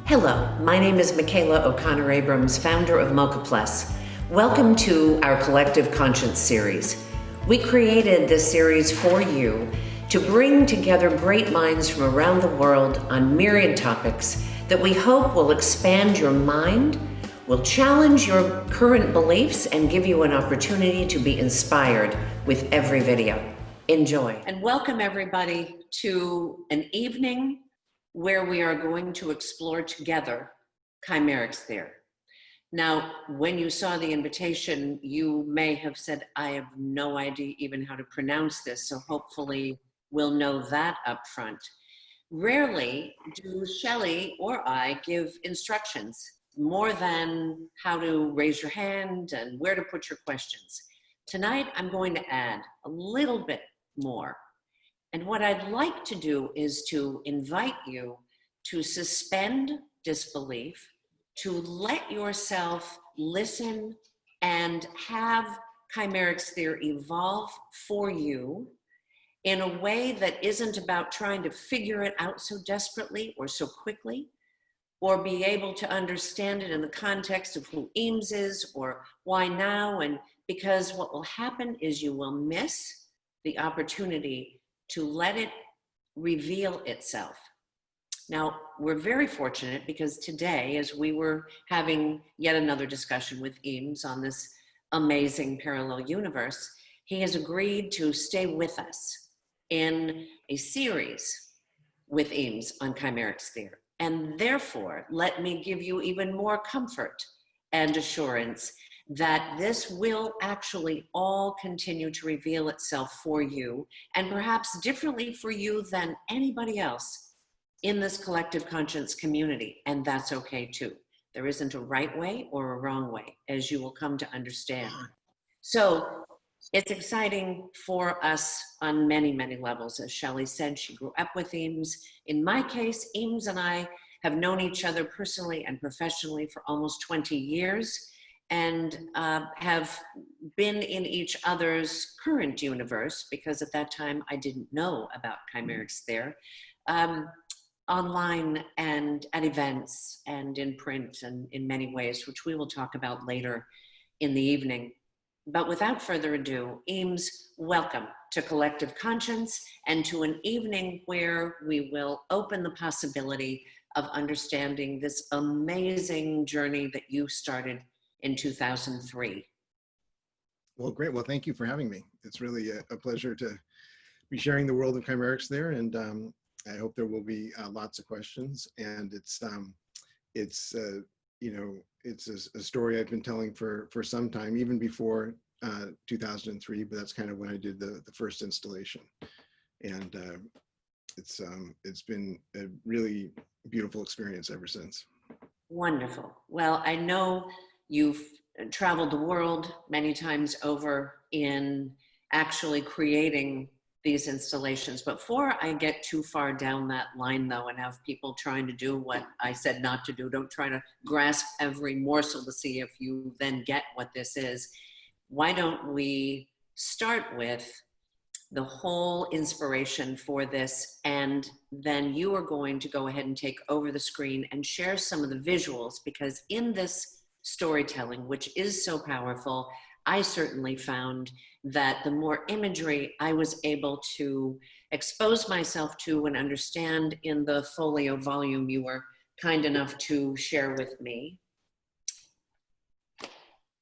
Hello, my name is Michaela O'Connor Abrams, founder of Mocha Plus. Welcome to our Collective Conscience series. We created this series for you to bring together great minds from around the world on myriad topics that we hope will expand your mind, will challenge your current beliefs, and give you an opportunity to be inspired with every video. Enjoy. And welcome everybody to an evening where we are going to explore together Kcymaerxthaere. Now, when you saw the invitation, you may have said, I have no idea even how to pronounce this, so hopefully we'll know that up front. Rarely do Shelley or I give instructions more than how to raise your hand and where to put your questions. Tonight, I'm going to add a little bit more. And what I'd like to do is to invite you to suspend disbelief, to let yourself listen and have Kcymaerxthaere evolve for you in a way that isn't about trying to figure it out so desperately or so quickly, or be able to understand it in the context of who Eames is or why now. And because what will happen is you will miss the opportunity to let it reveal itself. Now, we're very fortunate because today, as we were having yet another discussion with Eames on this amazing parallel universe, he has agreed to stay with us in a series with Eames on Kcymaerxthaere. And therefore, let me give you even more comfort and assurance that this will actually all continue to reveal itself for you, and perhaps differently for you than anybody else in this collective conscience community, and that's okay too. There isn't a right way or a wrong way, as you will come to understand. So it's exciting for us on many, many levels. As Shelley said, she grew up with Eames. In my case, Eames and I have known each other personally and professionally for almost 20 years. And have been in each other's current universe, because at that time I didn't know about Kcymaerxthaere, online and at events and in print and in many ways, which we will talk about later in the evening. But without further ado, Eames, welcome to Collective Conscience and to an evening where we will open the possibility of understanding this amazing journey that you started in 2003. Well, great. Well, thank you for having me. It's really a pleasure to be sharing the world of Kcymaerxthaere, and I hope there will be lots of questions. And it's a story I've been telling for some time, even before 2003. But that's kind of when I did the first installation, and it's been a really beautiful experience ever since. Wonderful. Well, I know you've traveled the world many times over in actually creating these installations. But before I get too far down that line, though, and have people trying to do what I said not to do, don't try to grasp every morsel to see if you then get what this is. Why don't we start with the whole inspiration for this, and then you are going to go ahead and take over the screen and share some of the visuals, because in this storytelling, which is so powerful, I certainly found that the more imagery I was able to expose myself to and understand in the folio volume you were kind enough to share with me,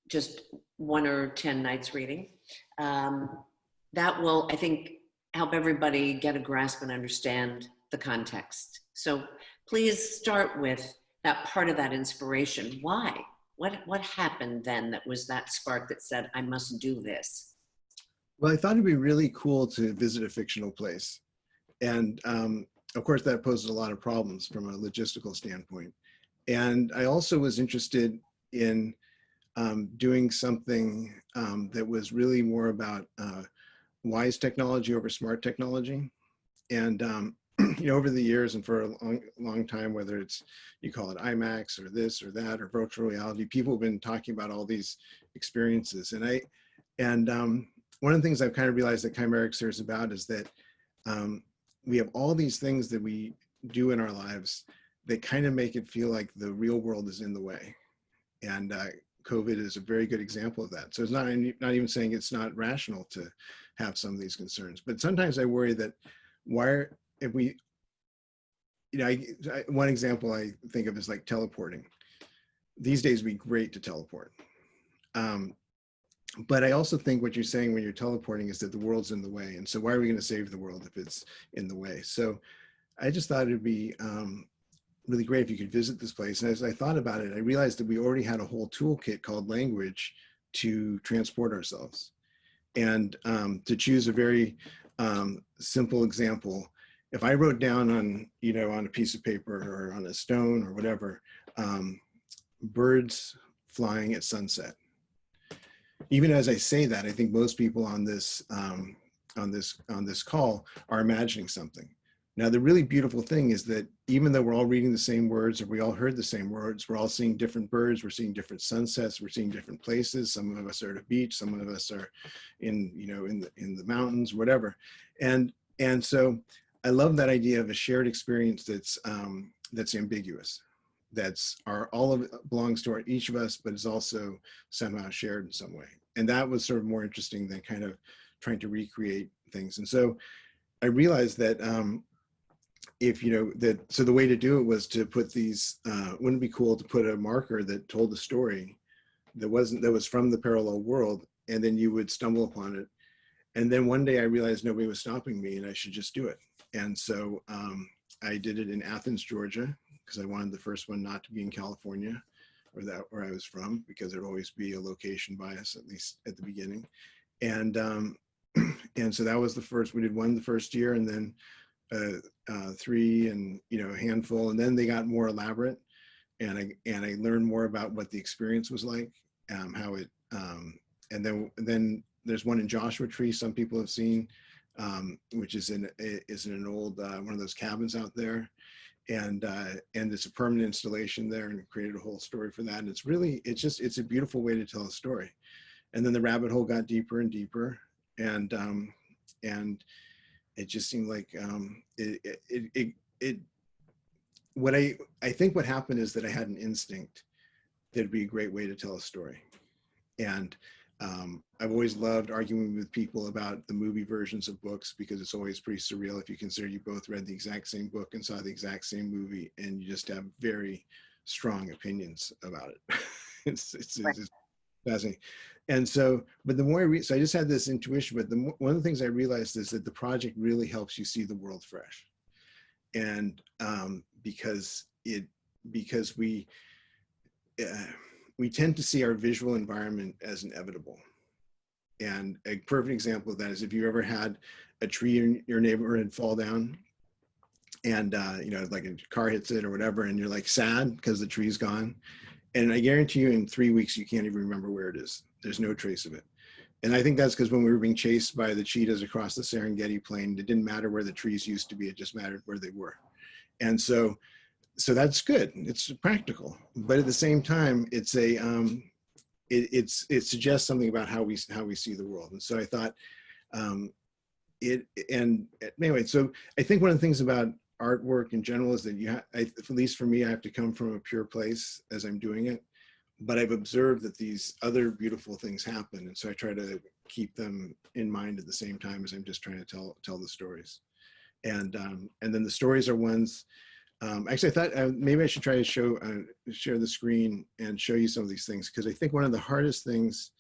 just 1 or 10 nights reading, that will, I think, help everybody get a grasp and understand the context. So please start with that part of that inspiration. Why? What happened then that was that spark that said, I must do this? Well, I thought it'd be really cool to visit a fictional place. And of course, that poses a lot of problems from a logistical standpoint. And I also was interested in doing something that was really more about wise technology over smart technology. And over the years and for a long time, whether it's, you call it IMAX or this or that or virtual reality, people have been talking about all these experiences. And one of the things I've kind of realized that Kcymaerxthaere is about is that we have all these things that we do in our lives that kind of make it feel like the real world is in the way. And COVID is a very good example of that. So it's not even saying it's not rational to have some of these concerns, but sometimes I worry that if we, one example I think of is like teleporting. These days would be great to teleport. But I also think what you're saying when you're teleporting is that the world's in the way. And so why are we going to save the world if it's in the way? So I just thought it'd be really great if you could visit this place. And as I thought about it, I realized that we already had a whole toolkit called language to transport ourselves. And to choose a very simple example, if I wrote down on, on a piece of paper or on a stone or whatever, birds flying at sunset. Even as I say that, I think most people on this call are imagining something. Now, the really beautiful thing is that even though we're all reading the same words, or we all heard the same words, we're all seeing different birds, we're seeing different sunsets, we're seeing different places. Some of us are at a beach, some of us are in the mountains, whatever. And so I love that idea of a shared experience that's ambiguous. All of it belongs to each of us, but is also somehow shared in some way. And that was sort of more interesting than kind of trying to recreate things. And so I realized that so the way to do it was to put these, wouldn't it be cool to put a marker that told a story that was from the parallel world, and then you would stumble upon it. And then one day I realized nobody was stopping me and I should just do it. And so I did it in Athens, Georgia, because I wanted the first one not to be in California or where I was from, because there'd always be a location bias, at least at the beginning. And so that was the first. We did one the first year, and then 3, and a handful, and then they got more elaborate, and I learned more about what the experience was like, how it, and then there's one in Joshua Tree some people have seen, which is in an old one of those cabins out there. And it's a permanent installation there, and created a whole story for that. And it's a beautiful way to tell a story. And then the rabbit hole got deeper and deeper, and it just seemed like I think what happened is that I had an instinct that it'd be a great way to tell a story. And I've always loved arguing with people about the movie versions of books, because it's always pretty surreal if you consider you both read the exact same book and saw the exact same movie, and you just have very strong opinions about it. It's fascinating. And so, but the more I read, so I just had this intuition, but one of the things I realized is that the project really helps you see the world fresh. And because we tend to see our visual environment as inevitable. And a perfect example of that is if you ever had a tree in your neighborhood fall down, and like a car hits it or whatever, and you're like sad because the tree's gone. And I guarantee you in 3 weeks, you can't even remember where it is. There's no trace of it. And I think that's because when we were being chased by the cheetahs across the Serengeti plain, it didn't matter where the trees used to be, it just mattered where they were. And so that's good. It's practical, but at the same time, it's it suggests something about how we see the world. And so I thought anyway. So I think one of the things about artwork in general is that at least for me, I have to come from a pure place as I'm doing it. But I've observed that these other beautiful things happen, and so I try to keep them in mind at the same time as I'm just trying to tell the stories. And then the stories are ones. Actually, I thought maybe I should try to share the screen and show you some of these things, because I think one of the hardest things,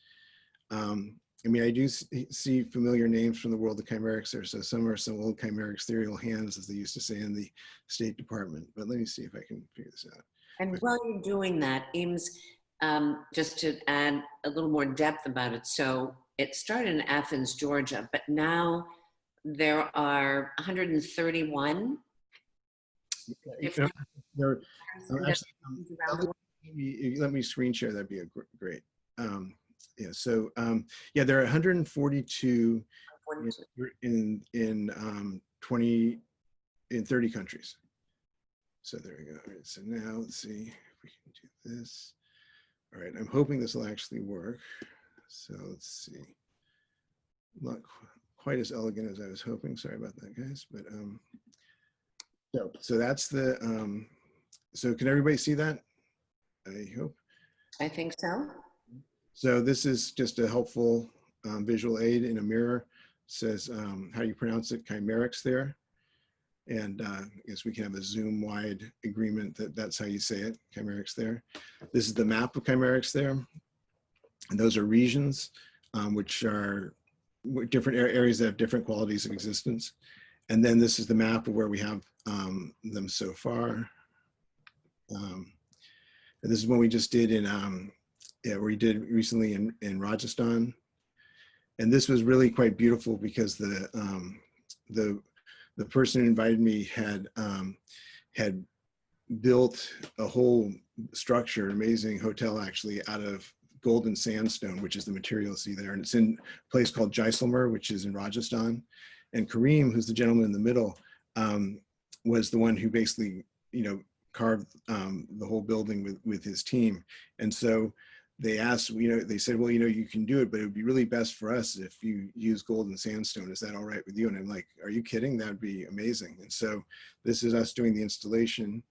I do see familiar names from the world of Kcymaerxthaere, so some are some old Kcymaerxthaerial hands, as they used to say in the State Department. But let me see if I can figure this out. And while you're doing that, Eames, just to add a little more depth about it. So it started in Athens, Georgia, but now there are 131 different let me screen share. That'd be great. There are 142 in 30 countries. So there we go. All right, so now let's see if we can do this. All right, I'm hoping this will actually work. So let's see. Not quite as elegant as I was hoping. Sorry about that, guys. But so that's the So can everybody see that? I hope. I think so. So this is just a helpful visual aid in a mirror. It says how you pronounce it, Kcymaerxthaere. And I guess we can have a Zoom-wide agreement that that's how you say it, Kcymaerxthaere. This is the map of Kcymaerxthaere. And those are regions, which are different areas that have different qualities of existence. And then this is the map of where we have them so far. And this is what we just did in, we did recently in Rajasthan. And this was really quite beautiful because the person who invited me had built a whole structure, amazing hotel actually, out of golden sandstone, which is the material you see there. And it's in a place called Jaisalmer, which is in Rajasthan. And Kareem, who's the gentleman in the middle, was the one who basically, carved the whole building with his team. And so they asked, they said, well, you can do it, but it would be really best for us if you use golden sandstone. Is that all right with you? And I'm like, are you kidding? That would be amazing. And so this is us doing the installation,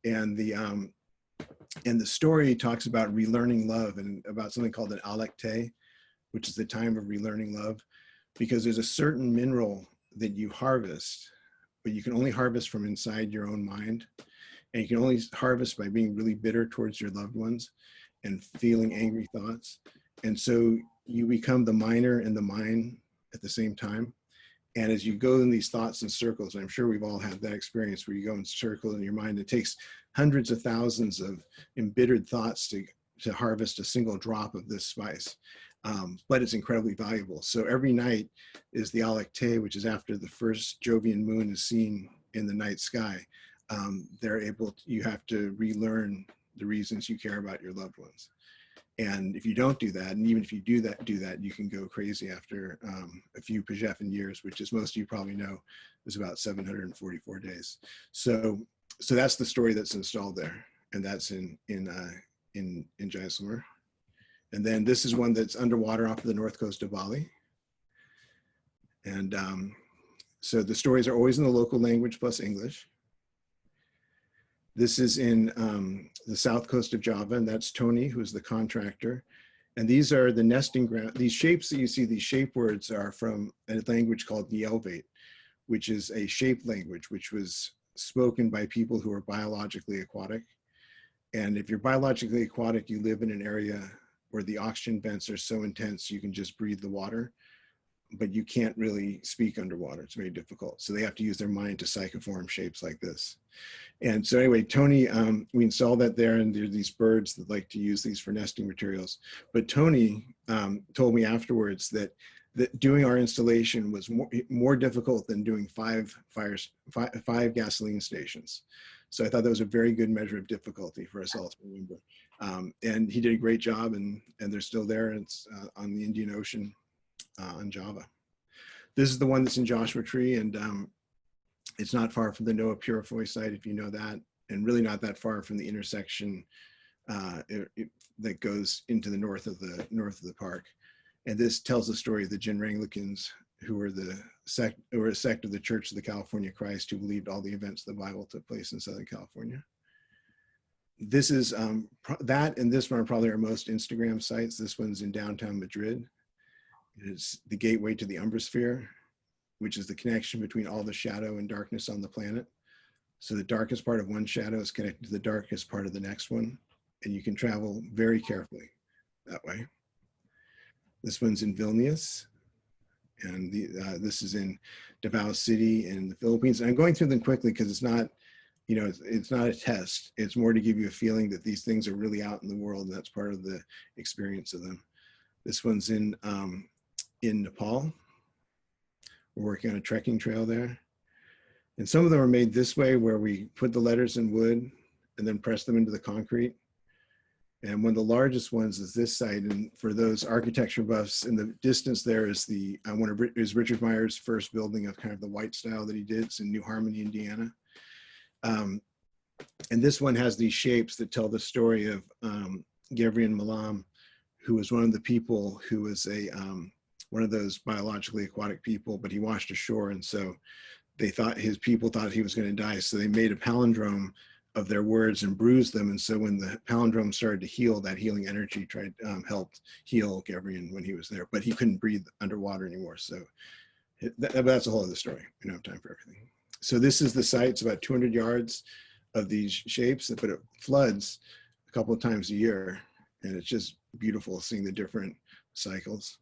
and the story talks about relearning love and about something called an uplifting, which is the time of relearning love, because there's a certain mineral that you harvest, but you can only harvest from inside your own mind. And you can only harvest by being really bitter towards your loved ones and feeling angry thoughts. And so you become the miner and the mine at the same time. And as you go in these thoughts and circles, I'm sure we've all had that experience where you go in circle in your mind, it takes hundreds of thousands of embittered thoughts to harvest a single drop of this spice. But it's incredibly valuable. So every night is the Alec-Tay, which is after the first Jovian moon is seen in the night sky. You have to relearn the reasons you care about your loved ones. And if you don't do that, and even if you do that, you can go crazy after a few Pajefin years, which, as most of you probably know, is about 744 days. So that's the story that's installed there, and that's in Jaisalmer. And then this is one that's underwater off of the north coast of Bali. And so the stories are always in the local language plus English. This is in the south coast of Java, and that's Tony, who's the contractor. And these are the nesting ground. These shapes that you see, these shape words, are from a language called Yelvate, which is a shape language, which was spoken by people who are biologically aquatic. And if you're biologically aquatic, you live in an area where the oxygen vents are so intense you can just breathe the water, but you can't really speak underwater. It's very difficult. So they have to use their mind to psychoform shapes like this. And so anyway, Tony, we installed that there, and there are these birds that like to use these for nesting materials. But Tony told me afterwards that doing our installation was more difficult than doing five gasoline stations. So I thought that was a very good measure of difficulty for us all to remember. And he did a great job, and they're still there. And it's on the Indian Ocean on Java. This is the one that's in Joshua Tree, and it's not far from the Noah Purifoy site, if you know that, and really not that far from the intersection that goes into the north of the park. And this tells the story of the Jinranglikans, who were a sect of the Church of the California Christ, who believed all the events of the Bible took place in Southern California. This is that, and this one are probably our most Instagram sites. This one's in downtown Madrid. It is the gateway to the Umbrosphere, which is the connection between all the shadow and darkness on the planet. So the darkest part of one shadow is connected to the darkest part of the next one, and you can travel very carefully that way. This one's in Vilnius, and this is in Davao City in the Philippines. And I'm going through them quickly because it's not, it's not a test. It's more to give you a feeling that these things are really out in the world, and that's part of the experience of them. This one's in Nepal. We're working on a trekking trail there. And some of them are made this way, where we put the letters in wood and then press them into the concrete. And one of the largest ones is this site. And for those architecture buffs, in the distance there is is Richard Meyer's first building of kind of the white style that he did. It's in New Harmony, Indiana. And this one has these shapes that tell the story of Gavrian Malam, who was one of the people who was one of those biologically aquatic people, but he washed ashore. And so his people thought he was going to die. So they made a palindrome of their words and bruised them. And so when the palindrome started to heal, that healing energy helped heal Gavrian when he was there, but he couldn't breathe underwater anymore. So that's a whole other story. We don't have time for everything. So this is the site. It's about 200 yards of these shapes, but it floods a couple of times a year. And it's just beautiful seeing the different cycles.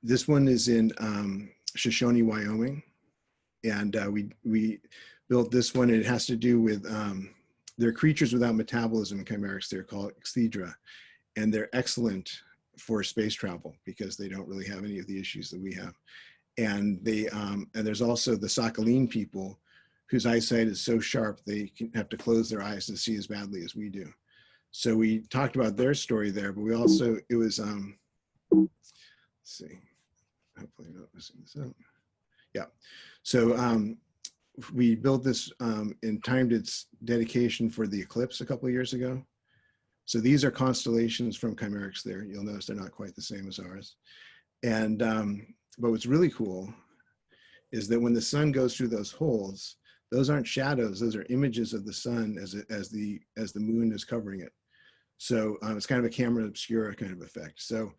This one is in Shoshone, Wyoming. And we built this one. It has to do with, they're creatures without metabolism in Kcymaerxthaere called kye-mare-ex-theer. And they're excellent for space travel because they don't really have any of the issues that we have. And and there's also the Sakhalin people whose eyesight is so sharp they have to close their eyes to see as badly as we do. So we talked about their story there, but we also, it was, let's see, hopefully I'm not messing this up. Yeah, so we built this and timed its dedication for the eclipse a couple of years ago. So these are constellations from Kcymaerxthaere. You'll notice they're not quite the same as ours. And, but what's really cool is that when the sun goes through those holes, those aren't shadows, those are images of the sun as the moon is covering it. So it's kind of a camera obscura kind of effect. So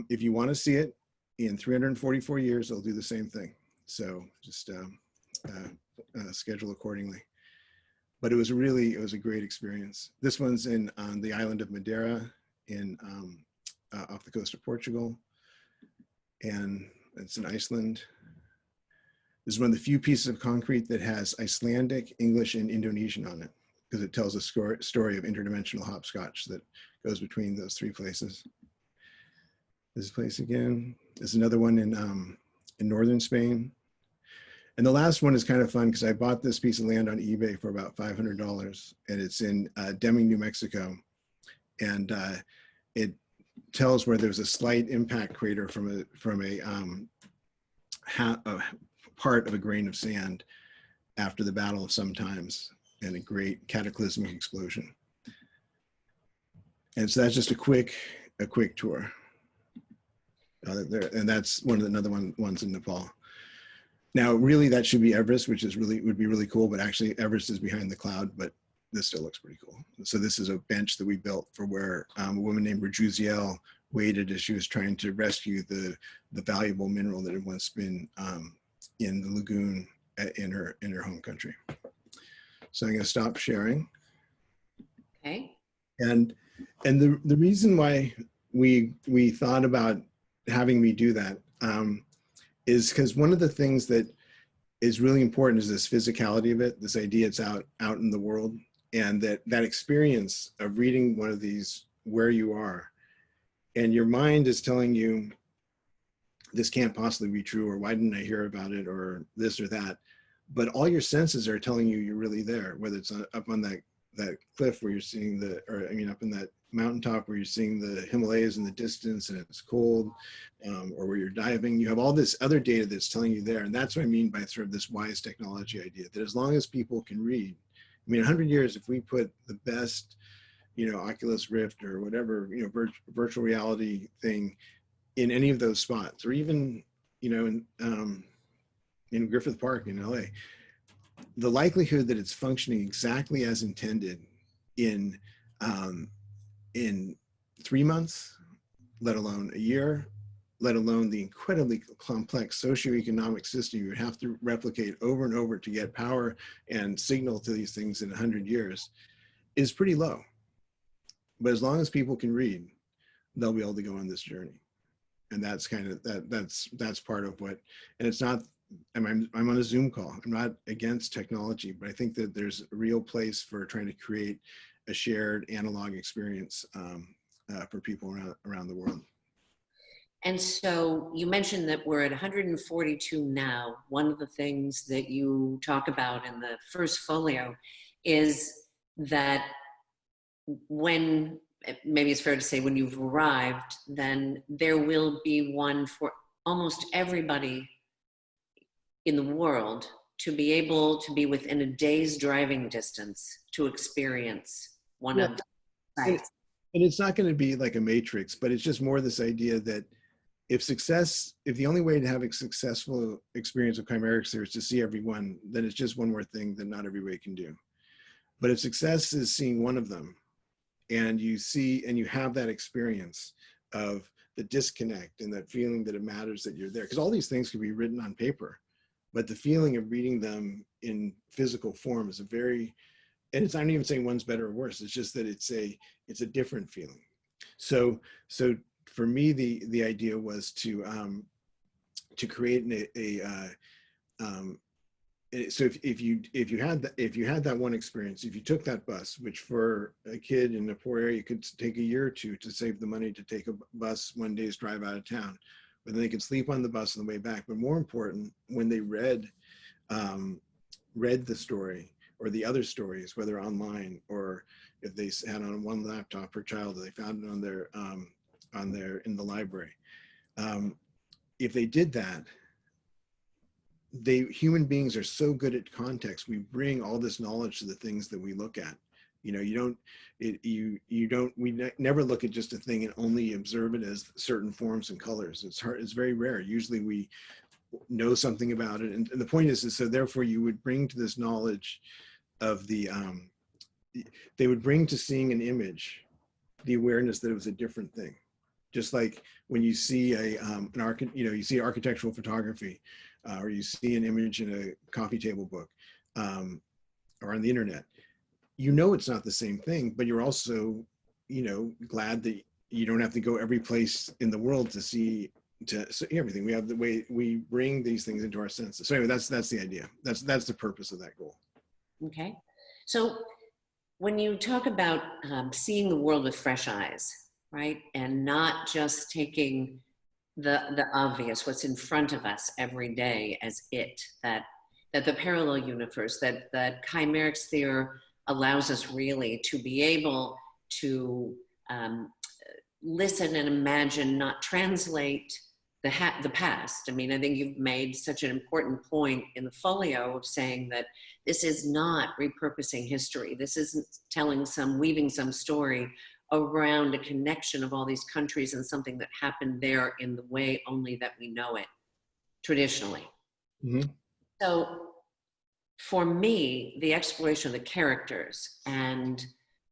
if you want to see it in 344 years, it'll do the same thing. So just schedule accordingly. But it was a great experience. This one's on the island of Madeira off the coast of Portugal. And it's in Iceland. This is one of the few pieces of concrete that has Icelandic, English, and Indonesian on it, because it tells a story of interdimensional hopscotch that goes between those three places. This place again is another one in northern Spain. And the last one is kind of fun because I bought this piece of land on eBay for about $500, and it's in Deming, New Mexico. And it tells where there's a slight impact crater from a part of a grain of sand after the Battle of Sometimes, and a great cataclysmic explosion. And so that's just a quick tour. And that's another one's in Nepal. Now, really, that should be Everest, which would be really cool, but actually Everest is behind the cloud, but this still looks pretty cool. So this is a bench that we built for where a woman named Rajuziel waited as she was trying to rescue the valuable mineral that had once been in the lagoon in her home country. So I'm going to stop sharing. Okay. And the reason why we thought about having me do that is because one of the things that is really important is this physicality of it, this idea it's out in the world, and that experience of reading one of these where you are, and your mind is telling you this can't possibly be true, or why didn't I hear about it, or this or that, but all your senses are telling you you're really there, whether it's up on that cliff where you're seeing up in that mountaintop where you're seeing the Himalayas in the distance and it's cold, or where you're diving. You have all this other data that's telling you there. And that's what I mean by sort of this wise technology idea, that as long as people can read, 100 years, if we put the best, Oculus Rift or whatever, virtual reality thing in any of those spots, or even, in Griffith Park in LA, the likelihood that it's functioning exactly as intended in 3 months, let alone a year, let alone the incredibly complex socioeconomic system you would have to replicate over and over to get power and signal to these things in 100 years, is pretty low. But as long as people can read, they'll be able to go on this journey. And that's kind of, that's part of what, and it's not, I'm on a Zoom call. I'm not against technology, but I think that there's a real place for trying to create a shared analog experience for people around the world. And so you mentioned that we're at 142 now. One of the things that you talk about in the first folio is that when, maybe it's fair to say, when you've arrived, then there will be one for almost everybody in the world to be able to be within a day's driving distance to experience one of the sites. And it's not going to be like a matrix, but it's just more this idea that if the only way to have a successful experience of Kcymaerxthaere is to see everyone, then it's just one more thing that not everybody can do. But if success is seeing one of them, and you see and you have that experience of the disconnect and that feeling that it matters that you're there, because all these things can be written on paper, but the feeling of reading them in physical form is a very, and it's, I'm not even saying one's better or worse, it's just that it's a different feeling. So for me, the idea was to create so if you had that one experience, if you took that bus, which for a kid in a poor area could take a year or two to save the money to take a bus one day's drive out of town, but then they could sleep on the bus on the way back. But more important, when they read the story or the other stories, whether online or if they had on one laptop per child, or they found it on their in the library, if they did that, human beings are so good at context. We bring all this knowledge to the things that we look at. You know, we never look at just a thing and only observe it as certain forms and colors. It's very rare. Usually we know something about it. And the point is so therefore you would bring to this knowledge of they would bring to seeing an image the awareness that it was a different thing. Just like when you see you see architectural photography, or you see an image in a coffee table book, or on the internet, you know it's not the same thing, but you're also, glad that you don't have to go every place in the world to see everything. We have the way we bring these things into our senses. So anyway, that's the idea. That's the purpose of that goal. Okay. So when you talk about seeing the world with fresh eyes, right, and not just taking the obvious, what's in front of us every day as that the parallel universe, that Kcymaerxthaere allows us really to be able to listen and imagine, not translate the past. I mean, I think you've made such an important point in the folio of saying that this is not repurposing history. This isn't weaving some story around a connection of all these countries and something that happened there in the way only that we know it traditionally. Mm-hmm. So for me, the exploration of the characters and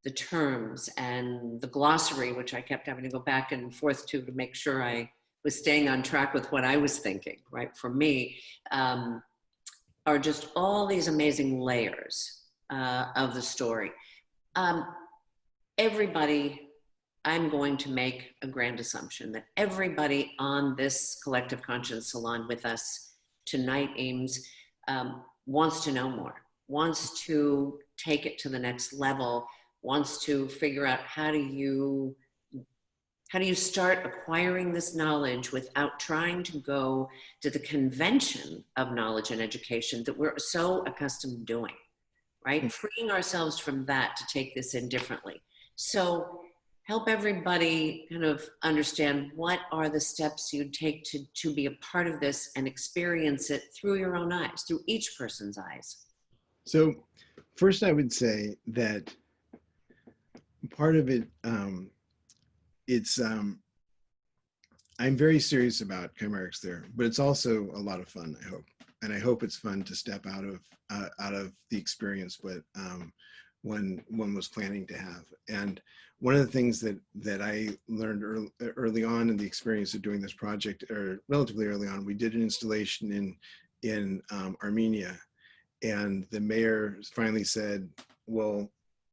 the terms and the glossary, which I kept having to go back and forth to make sure I was staying on track with what I was thinking, right? For me, are just all these amazing layers of the story. I'm going to make a grand assumption that everybody on this collective conscience salon with us tonight, Eames, wants to know more, wants to take it to the next level, wants to figure out how do you start acquiring this knowledge without trying to go to the convention of knowledge and education that we're so accustomed to doing, right? Mm-hmm. Freeing ourselves from that to take this in differently. So help everybody kind of understand what are the steps you'd take to be a part of this and experience it through your own eyes, through each person's eyes. So first I would say that part of it, I'm very serious about Kcymaerxthaere, but it's also a lot of fun, I hope. And I hope it's fun to step out of the experience, but one was planning to have. And one of the things that I learned early on in the experience of doing this project, or relatively early on, we did an installation in Armenia, and the mayor finally said, well,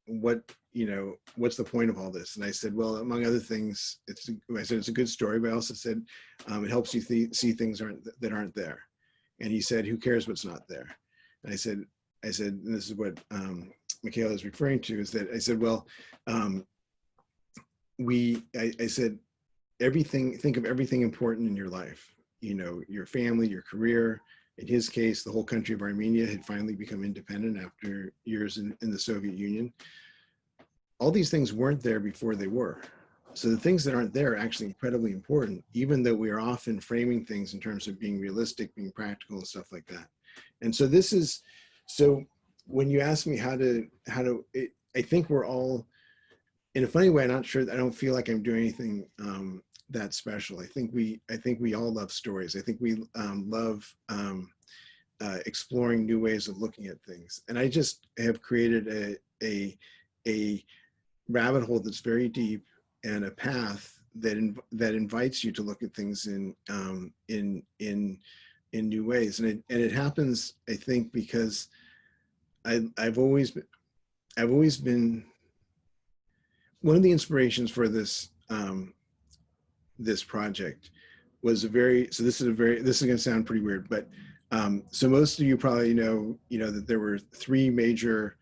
what's the point of all this? And I said, well, among other things, it's a good story, but I also said, it helps you see things that aren't there. And he said, who cares what's not there? And I said, and this is what Michaela is referring to, is that I said, well, I said, think of everything important in your life, your family, your career. In his case, the whole country of Armenia had finally become independent after years in the Soviet Union. All these things weren't there before they were. So the things that aren't there are actually incredibly important, even though we are often framing things in terms of being realistic, being practical and stuff like that. And so so when you ask me I think we're all, in a funny way, I don't feel like I'm doing anything that special. I think we all love stories. I think we love exploring new ways of looking at things. And I just have created a rabbit hole that's very deep and a path that invites you to look at things in new ways. And it happens, I think, because I've always been one of the inspirations for this this project was this is going to sound pretty weird, but so most of you probably know that there were three major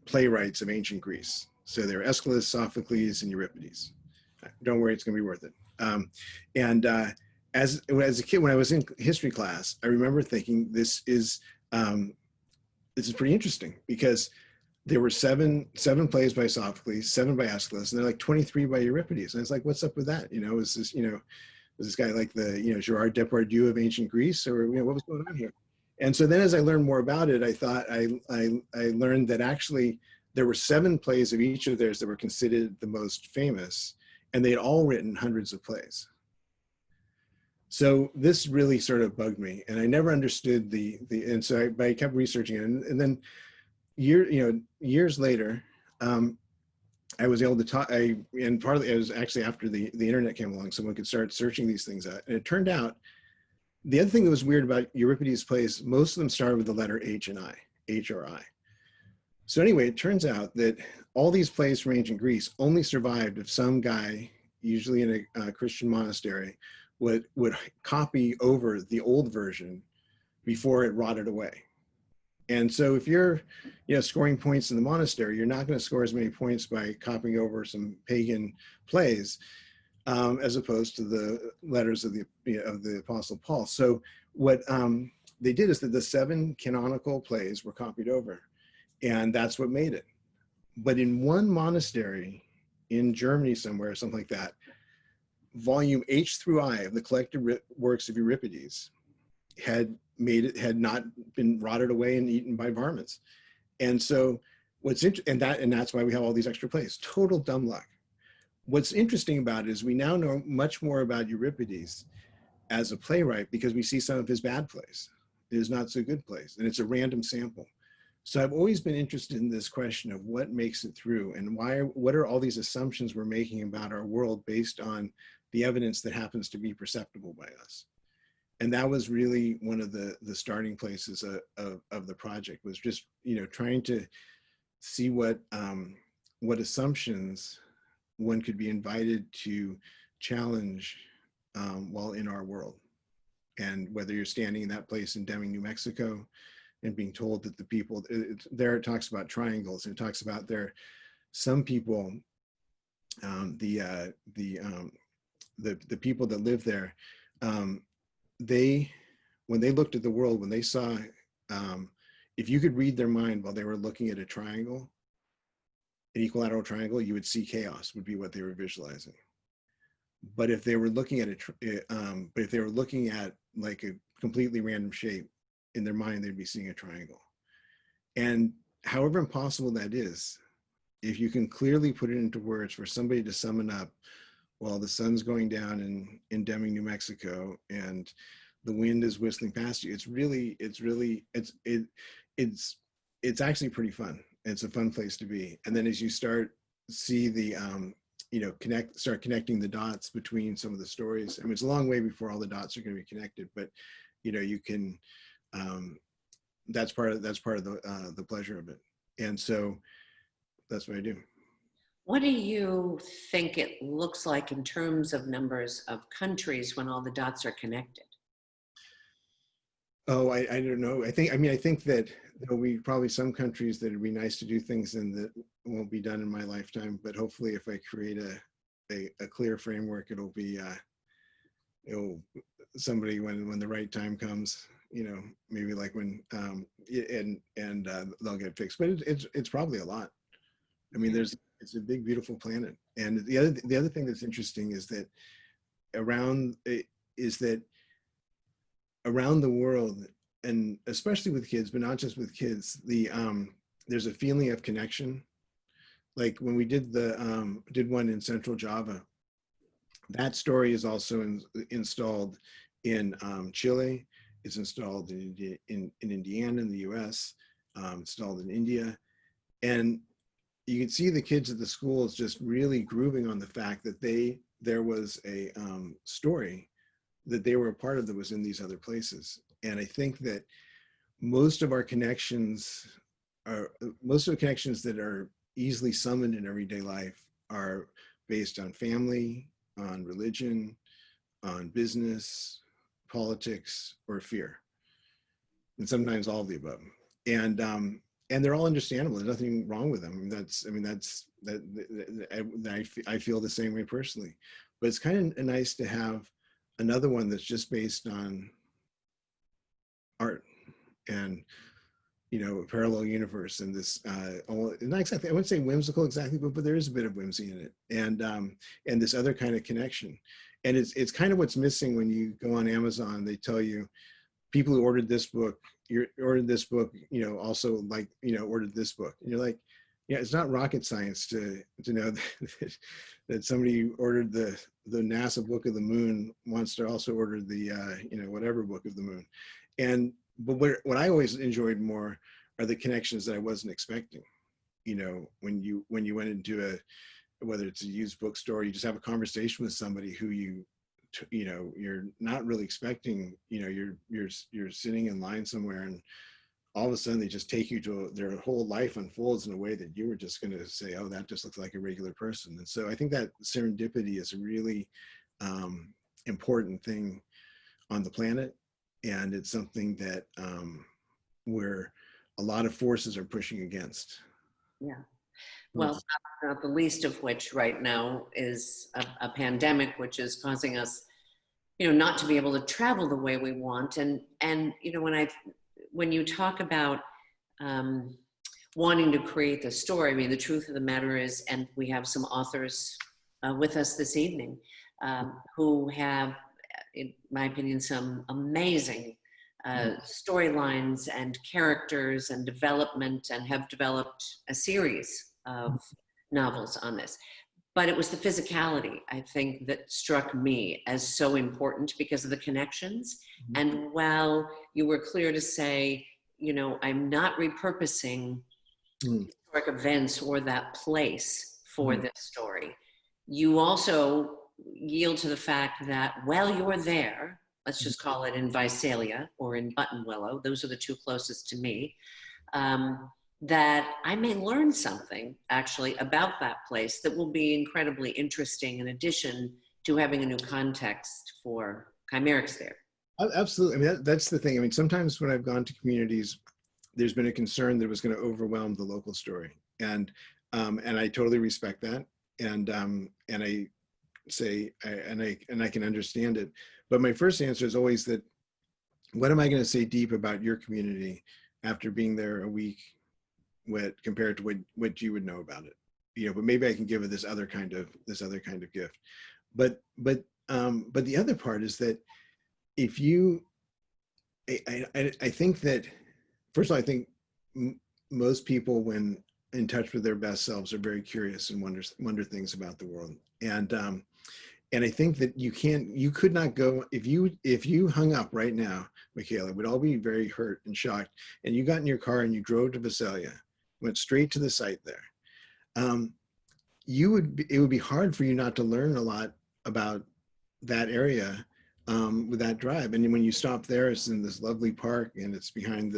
playwrights of ancient Greece. So there were Aeschylus, Sophocles, and Euripides. Don't worry, it's going to be worth it. As a kid, when I was in history class, I remember thinking this is pretty interesting, because there were seven plays by Sophocles, 7 by Aeschylus, and they're like 23 by Euripides. And I was like, what's up with that? Was this guy like the Gerard Depardieu of ancient Greece, or what was going on here? And so then, as I learned more about it, I learned that actually there were 7 plays of each of theirs that were considered the most famous, and they'd all written hundreds of plays. So this really sort of bugged me, and I never understood and so I kept researching it, and then years later, I was able to talk. And partly it was actually after the internet came along, someone could start searching these things out, and it turned out the other thing that was weird about Euripides' plays, most of them started with the letter H and I, H or I. So anyway, it turns out that all these plays from ancient Greece only survived if some guy, usually in a Christian monastery, would copy over the old version before it rotted away. And so if you're scoring points in the monastery, you're not going to score as many points by copying over some pagan plays as opposed to the letters of the Apostle Paul. So what they did is that the 7 canonical plays were copied over, and that's what made it. But in one monastery in Germany somewhere, something like that, volume H through I of the collected works of Euripides had not been rotted away and eaten by varmints. And so and that's why we have all these extra plays. Total dumb luck. What's interesting about it is we now know much more about Euripides as a playwright because we see some of his bad plays, his not so good plays, and it's a random sample. So I've always been interested in this question of what makes it through, and what are all these assumptions we're making about our world based on the evidence that happens to be perceptible by us. And that was really one of the starting places of the project, was just trying to see what assumptions one could be invited to challenge while in our world. And whether you're standing in that place in Deming, New Mexico, and being told that the people there, it talks about triangles, and it talks about some people, the people that live there, when they looked at the world, when they saw, if you could read their mind while they were looking at a triangle, an equilateral triangle, you would see chaos would be what they were visualizing. But if they were looking at like a completely random shape, in their mind, they'd be seeing a triangle. And however impossible that is, if you can clearly put it into words for somebody to sum it up, while the sun's going down in Deming, New Mexico, and the wind is whistling past you, it's actually pretty fun. It's a fun place to be. And then as you see start connecting the dots between some of the stories. I mean, it's a long way before all the dots are going to be connected, but you can. That's part of the pleasure of it. And so that's what I do. What do you think it looks like in terms of numbers of countries when all the dots are connected? Oh, I don't know. I think that there'll be probably some countries that it'd be nice to do things in that won't be done in my lifetime, but hopefully if I create a clear framework, it'll somebody when the right time comes, maybe like when they'll get fixed. But it's probably a lot. I mean, it's a big, beautiful planet. And the other thing that's interesting is that around the world, and especially with kids, but not just with kids, there's a feeling of connection. Like when we did one in Central Java, That story is also installed in Chile. It's installed in Indiana in the US, installed in India. And you can see the kids at the schools just really grooving on the fact that there was a story that they were a part of that was in these other places. And I think that most of our connections most of the connections that are easily summoned in everyday life are based on family, on religion, on business, politics, or fear, and sometimes all of the above. And they're all understandable. There's nothing wrong with them. I feel the same way personally. But it's kind of nice to have another one that's just based on art and, you know, a parallel universe, and this not exactly, I wouldn't say whimsical exactly, but there is a bit of whimsy in it, and this other kind of connection. And it's kind of what's missing when you go on Amazon. They tell you people who ordered this book, you know, also, like, you know, ordered this book, and you're like, yeah, it's not rocket science to know that somebody who ordered the NASA book of the moon wants to also order the you know, whatever book of the moon. But what I always enjoyed more are the connections that I wasn't expecting. You know, when you went into whether it's a used bookstore, you just have a conversation with somebody who you know, you're not really expecting. You know, you're sitting in line somewhere, and all of a sudden they just take you to their whole life unfolds in a way that you were just going to say, oh, that just looks like a regular person. And so I think that serendipity is a really important thing on the planet. And it's something that where a lot of forces are pushing against. Yeah. Well, not the least of which right now is a pandemic, which is causing us, you know, not to be able to travel the way we want. And you know, when you talk about wanting to create the story, I mean, the truth of the matter is, and we have some authors with us this evening who have, in my opinion, some amazing storylines and characters and development, and have developed a series of novels on this. But it was the physicality, I think, that struck me as so important because of the connections. And while you were clear to say, you know, I'm not repurposing historic events or that place for this story, you also yield to the fact that while you're there, let's just call it in Visalia or in Buttonwillow, those are the two closest to me, that I may learn something actually about that place that will be incredibly interesting, in addition to having a new context for Kcymaerxthaere. Absolutely. I mean, that's the thing. I mean, sometimes when I've gone to communities, there's been a concern that it was going to overwhelm the local story. And I totally respect that. And I say, and I can understand it. But my first answer is always that, what am I going to say deep about your community after being there a week, compared to what you would know about it? You know, but maybe I can give it this other kind of gift. But the other part is that if you, I think that, first of all, I think most people, when in touch with their best selves, are very curious and wonder things about the world. And I think that you could not go, if you hung up right now, Michaela, we'd all be very hurt and shocked. And you got in your car and you drove to Visalia, went straight to the site there. It would be hard for you not to learn a lot about that area with that drive. And when you stop there, it's in this lovely park, and it's behind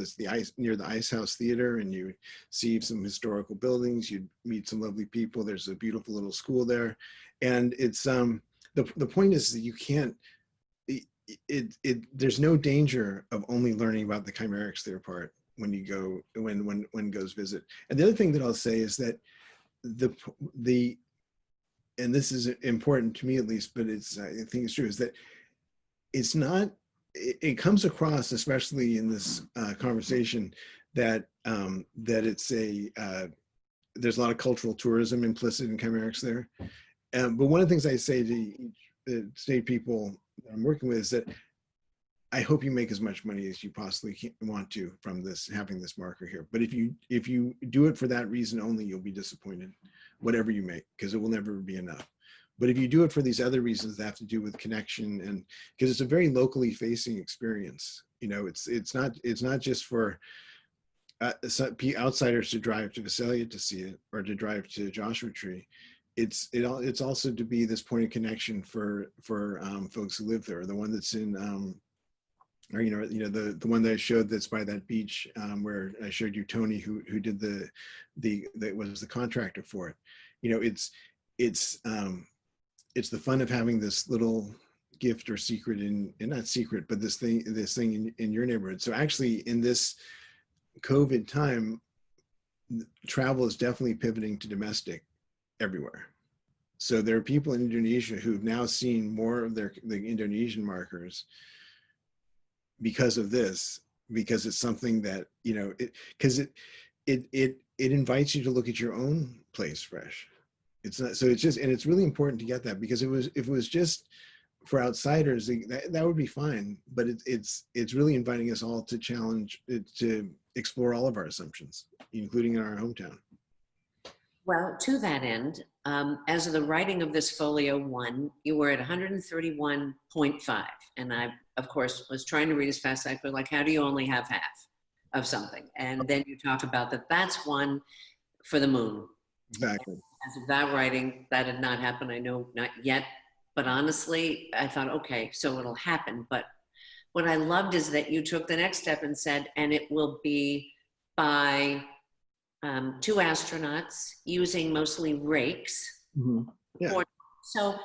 near the Ice House Theater, and you see some historical buildings. You meet some lovely people. There's a beautiful little school there, and it's the point is that you can't. There's no danger of only learning about the Kcymaerxthaere part when you go when goes visit. And the other thing that I'll say is that and this is important to me at least, but I think it's true, is that it's not, it comes across, especially in this conversation, that it's there's a lot of cultural tourism implicit in Kcymaerxthaere. But one of the things I say to the state people that I'm working with is that I hope you make as much money as you possibly want to from having this marker here. But if you do it for that reason only, you'll be disappointed, whatever you make, because it will never be enough. But if you do it for these other reasons that have to do with connection, and because it's a very locally facing experience, it's not just for outsiders to drive to Visalia to see it, or to drive to Joshua Tree. It's also to be this point of connection for folks who live there. The one that's in or the one that I showed that's by that beach, where I showed you Tony, who did that was the contractor for it. It's the fun of having this little gift or secret and not secret, but this thing in your neighborhood. So actually, in this COVID time, travel is definitely pivoting to domestic everywhere. So there are people in Indonesia who've now seen more of the Indonesian markers because of this, because it's something that, it invites you to look at your own place fresh. It's not, so it's just, and it's really important to get that, because if it was just for outsiders, that would be fine. But it's really inviting us all to challenge, to explore all of our assumptions, including in our hometown. Well, to that end, as of the writing of this folio 1, you were at 131.5. And I, of course, was trying to read as fast as I could, like, how do you only have half of something? And then you talk about that's one for the moon. Exactly. And as of that writing, that had not happened. I know not yet, but honestly, I thought, okay, so it'll happen. But what I loved is that you took the next step and said, and it will be by 2 astronauts using mostly rakes. Mm-hmm. Yeah. So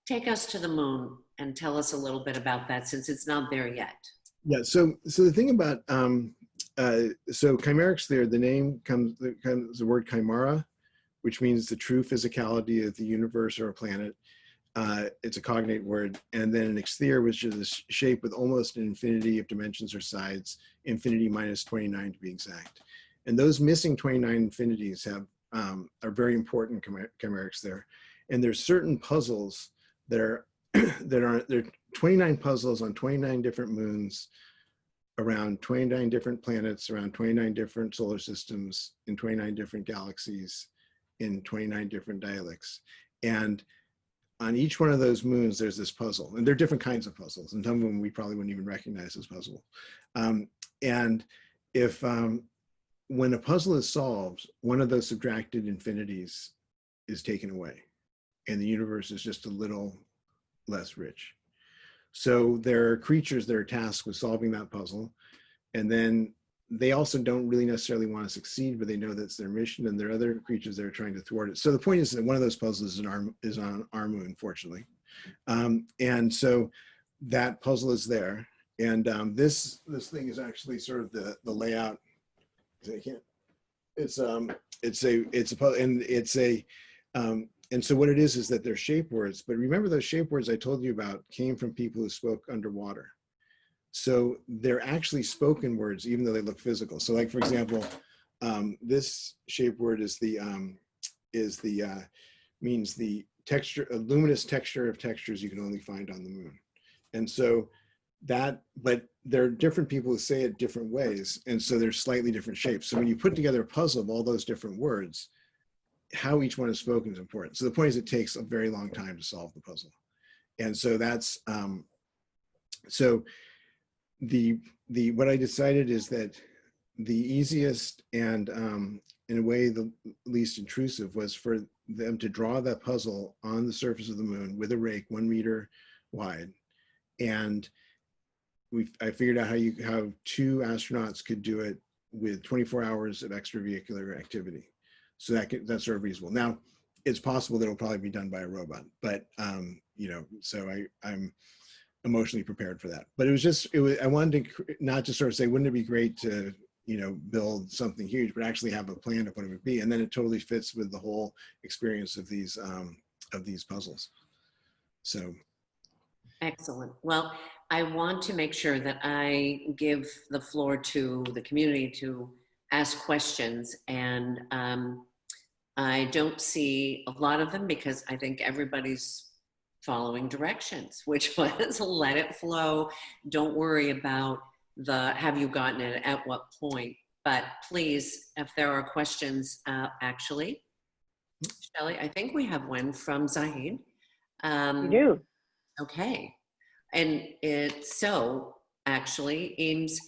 take us to the moon and tell us a little bit about that, since it's not there yet. Yeah. So the thing about so Kcymaerxthaere, the name comes the word chimera, which means the true physicality of the universe or a planet. It's a cognate word, and then an ex-theer, which is a shape with almost an infinity of dimensions or sides, infinity minus 29 to be exact. And those missing 29 infinities are very important in Kcymaerxthaere. And there's certain puzzles that are there are 29 puzzles on 29 different moons, around 29 different planets, around 29 different solar systems, in 29 different galaxies, in 29 different dialects. And on each one of those moons, there's this puzzle, and they're different kinds of puzzles, and some of them we probably wouldn't even recognize as puzzle. And if when a puzzle is solved, one of those subtracted infinities is taken away, and the universe is just a little less rich. So there are creatures that are tasked with solving that puzzle, and then they also don't really necessarily want to succeed, but they know that's their mission, and there are other creatures that are trying to thwart it. So the point is that one of those puzzles is on our moon, fortunately. And so that puzzle is there. And this thing is actually sort of the layout. And so what it is that they're shape words. But remember, those shape words I told you about came from people who spoke underwater. So they're actually spoken words, even though they look physical. So, like, for example, this shape word means the texture, a luminous texture of textures you can only find on the moon. And so but there are different people who say it different ways, and so there's slightly different shapes. So when you put together a puzzle of all those different words, how each one is spoken is important. So the point is, it takes a very long time to solve the puzzle. And so that's what I decided is that the easiest and in a way the least intrusive was for them to draw that puzzle on the surface of the moon with a rake 1 meter wide. And I figured out how 2 astronauts could do it with 24 hours of extravehicular activity. So that's sort of reasonable. Now, it's possible that it'll probably be done by a robot, but so I'm emotionally prepared for that. But I wanted to not just sort of say, wouldn't it be great to build something huge, but actually have a plan of what it would be, and then it totally fits with the whole experience of these puzzles. So excellent. Well, I want to make sure that I give the floor to the community to ask questions, and I don't see a lot of them because I think everybody's following directions, which was let it flow. Don't worry about have you gotten it at what point, but please, if there are questions, actually, Shelley, I think we have one from Zahid. You do. Okay. And actually, Eames,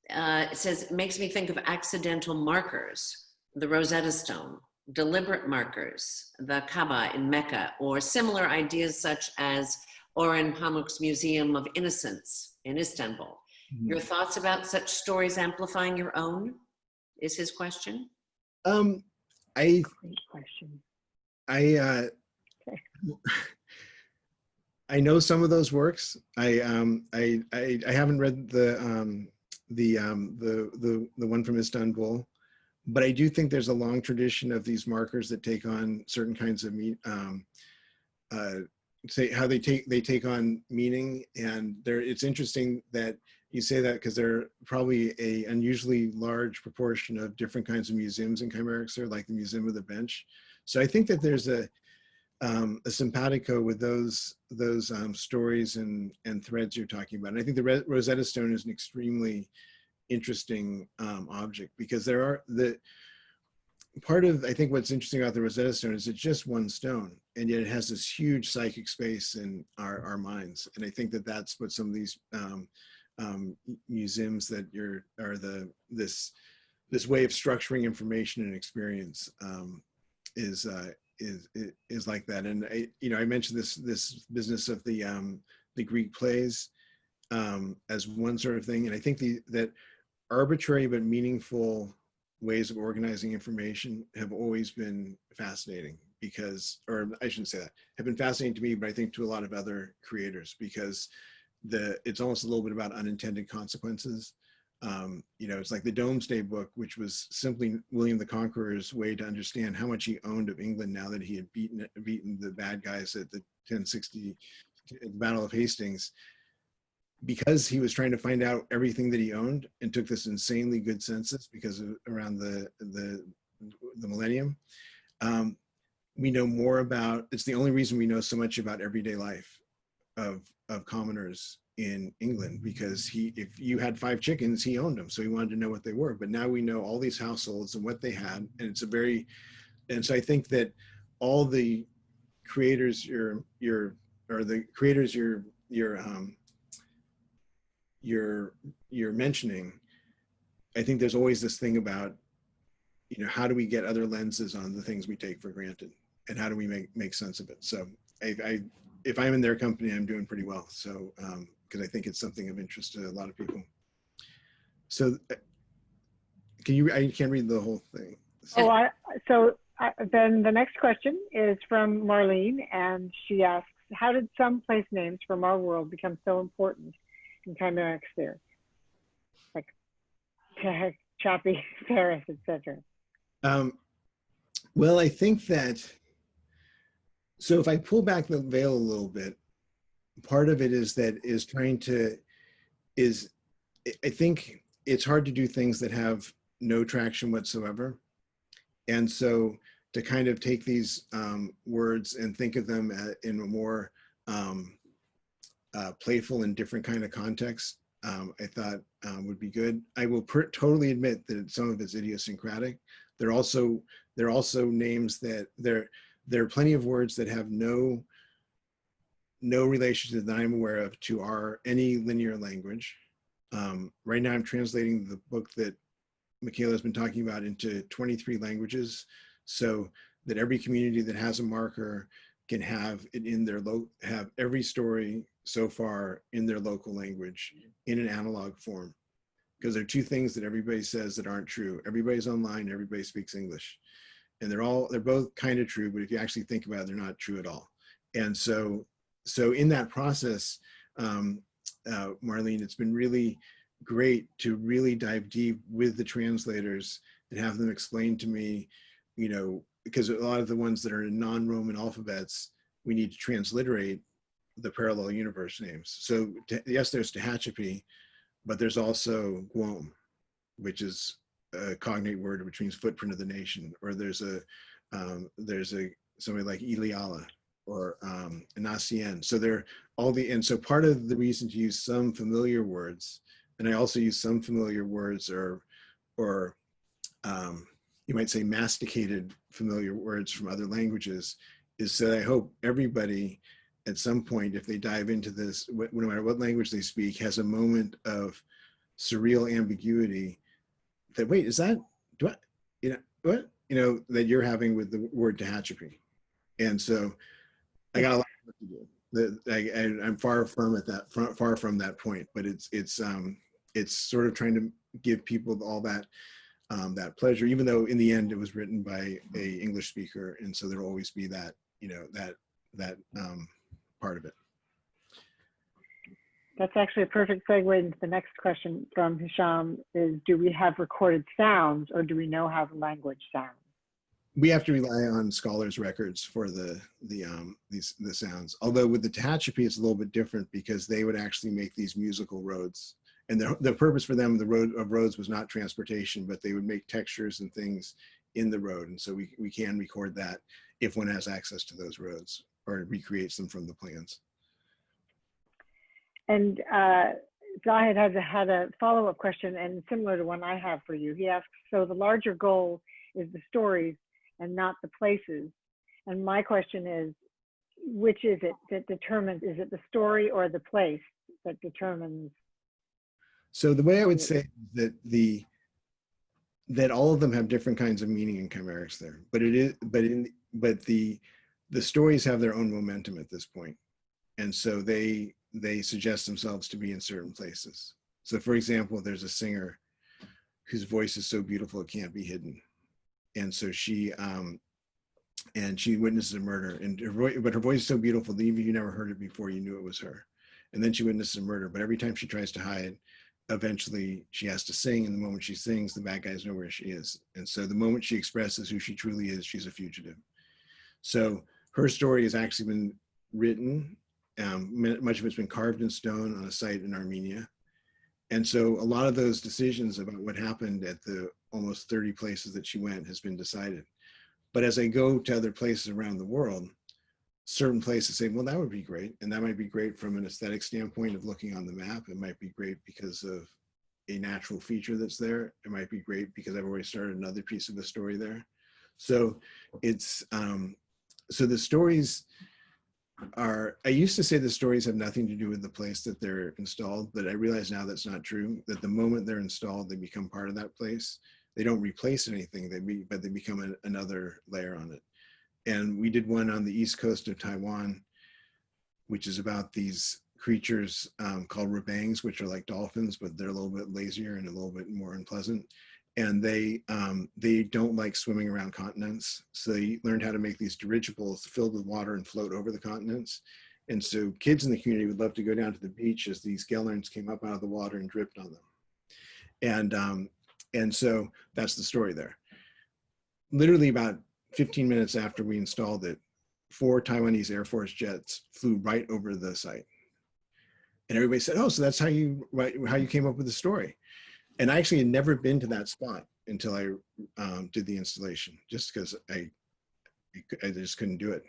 it says, it makes me think of accidental markers, the Rosetta Stone, deliberate markers, the Kaaba in Mecca, or similar ideas such as Orhan Pamuk's Museum of Innocence in Istanbul. Mhm. Your thoughts about such stories amplifying your own, is his question? I Great question. I Okay. I know some of those works. I haven't read the one from Istanbul, but I do think there's a long tradition of these markers that take on certain kinds of say how they take on meaning. And it's interesting that you say that, because there are probably a unusually large proportion of different kinds of museums in Kcymaerxthaere, like the Museum of the Bench. So I think that there's a simpatico with those stories and threads you're talking about. And I think the Rosetta Stone is an extremely interesting object, because there are part of, I think what's interesting about the Rosetta Stone is it's just one stone, and yet it has this huge psychic space in our minds. And I think that that's what some of these museums that this way of structuring information and experience is like that. And I mentioned this business of the Greek plays as one sort of thing. And I think that arbitrary but meaningful ways of organizing information have always been fascinating, because, or I shouldn't say that, have been fascinating to me, but I think to a lot of other creators, because it's almost a little bit about unintended consequences. It's like the Domesday Book, which was simply William the Conqueror's way to understand how much he owned of England now that he had beaten the bad guys at the 1060 Battle of Hastings, because he was trying to find out everything that he owned and took this insanely good census because of around the millennium. We know more about, it's the only reason we know so much about everyday life of commoners in England, because if you had 5 chickens, he owned them, so he wanted to know what they were. But now we know all these households and what they had, and and so I think that all the creators you're mentioning, I think there's always this thing about, how do we get other lenses on the things we take for granted, and how do we make sense of it? So if I'm in their company, I'm doing pretty well. So, because I think it's something of interest to a lot of people. So I can't read the whole thing. Then the next question is from Marlene, and she asks, how did some place names from our world become so important in Kcymaerxthaere? Like Chappie, Paris, etc. Well, I think that, so if I pull back the veil a little bit, part of it I think it's hard to do things that have no traction whatsoever. And so to kind of take these words and think of them in a more playful and different kind of context, I thought would be good. I will totally admit that some of it's idiosyncratic. There are also names that there are plenty of words that have no relationship that I'm aware of to any linear language. Right now I'm translating the book that Michaela has been talking about into 23 languages, so that every community that has a marker can have it in have every story so far in their local language in an analog form. Because there are 2 things that everybody says that aren't true. Everybody's online, everybody speaks English. And they're both kind of true, but if you actually think about it, they're not true at all. And so in that process, Marlene, it's been really great to really dive deep with the translators and have them explain to me, because a lot of the ones that are in non-Roman alphabets, we need to transliterate the parallel universe names. So yes, there's Tehachapi, but there's also Guam, which is a cognate word which means footprint of the nation. Or there's somebody like Iliala or Anasien. So and so part of the reason to use some familiar words, and I also use some familiar words or you might say masticated familiar words from other languages, is that I hope everybody at some point, if they dive into this, no matter what language they speak, has a moment of surreal ambiguity that, wait, is that, do I, what, that you're having with the word tehachapi. And so I got a lot of work to do. I'm far from that point, but it's sort of trying to give people all that that pleasure, even though in the end it was written by a English speaker, and so there'll always be that that part of it. That's actually a perfect segue into the next question from Hisham is, do we have recorded sounds or do we know how the language sounds? We have to rely on scholars' records for the sounds. Although with the tehachapi, it's a little bit different because they would actually make these musical roads. And the purpose for them, roads was not transportation, but they would make textures and things in the road. And so we can record that if one has access to those roads or recreates them from the plans. And Zahid had a follow-up question, and similar to one I have for you. He asks, so the larger goal is the stories and not the places. And my question is, which is it that determines, is it the story or the place that determines? So the way I would say that that all of them have different kinds of meaning in Kcymaerxthaere, but the stories have their own momentum at this point. And so they suggest themselves to be in certain places. So for example, there's a singer whose voice is so beautiful it can't be hidden. And so she witnesses a murder, but her voice is so beautiful that even if you never heard it before, you knew it was her. And then she witnesses a murder, but every time she tries to hide, eventually she has to sing, and the moment she sings, the bad guys know where she is. And so the moment she expresses who she truly is, she's a fugitive. So her story has actually been written, much of it's been carved in stone on a site in Armenia. And so a lot of those decisions about what happened at the almost 30 places that she went has been decided. But as I go to other places around the world, certain places say, well, that would be great. And that might be great from an aesthetic standpoint of looking on the map. It might be great because of a natural feature that's there. It might be great because I've already started another piece of the story there. So it's, so the stories are, I used to say the stories have nothing to do with the place that they're installed, but I realize now that's not true, that the moment they're installed, they become part of that place. They don't replace anything, but they become another layer on it. And we did one on the east coast of Taiwan, which is about these creatures called rabangs, which are like dolphins, but they're a little bit lazier and a little bit more unpleasant. And they don't like swimming around continents. So they learned how to make these dirigibles filled with water and float over the continents. And so kids in the community would love to go down to the beach as these gellerns came up out of the water and dripped on them. And so that's the story there. Literally about 15 minutes after we installed it, 4 Taiwanese Air Force jets flew right over the site. And everybody said, oh, so that's how you came up with the story. And I actually had never been to that spot until I did the installation, just because I just couldn't do it.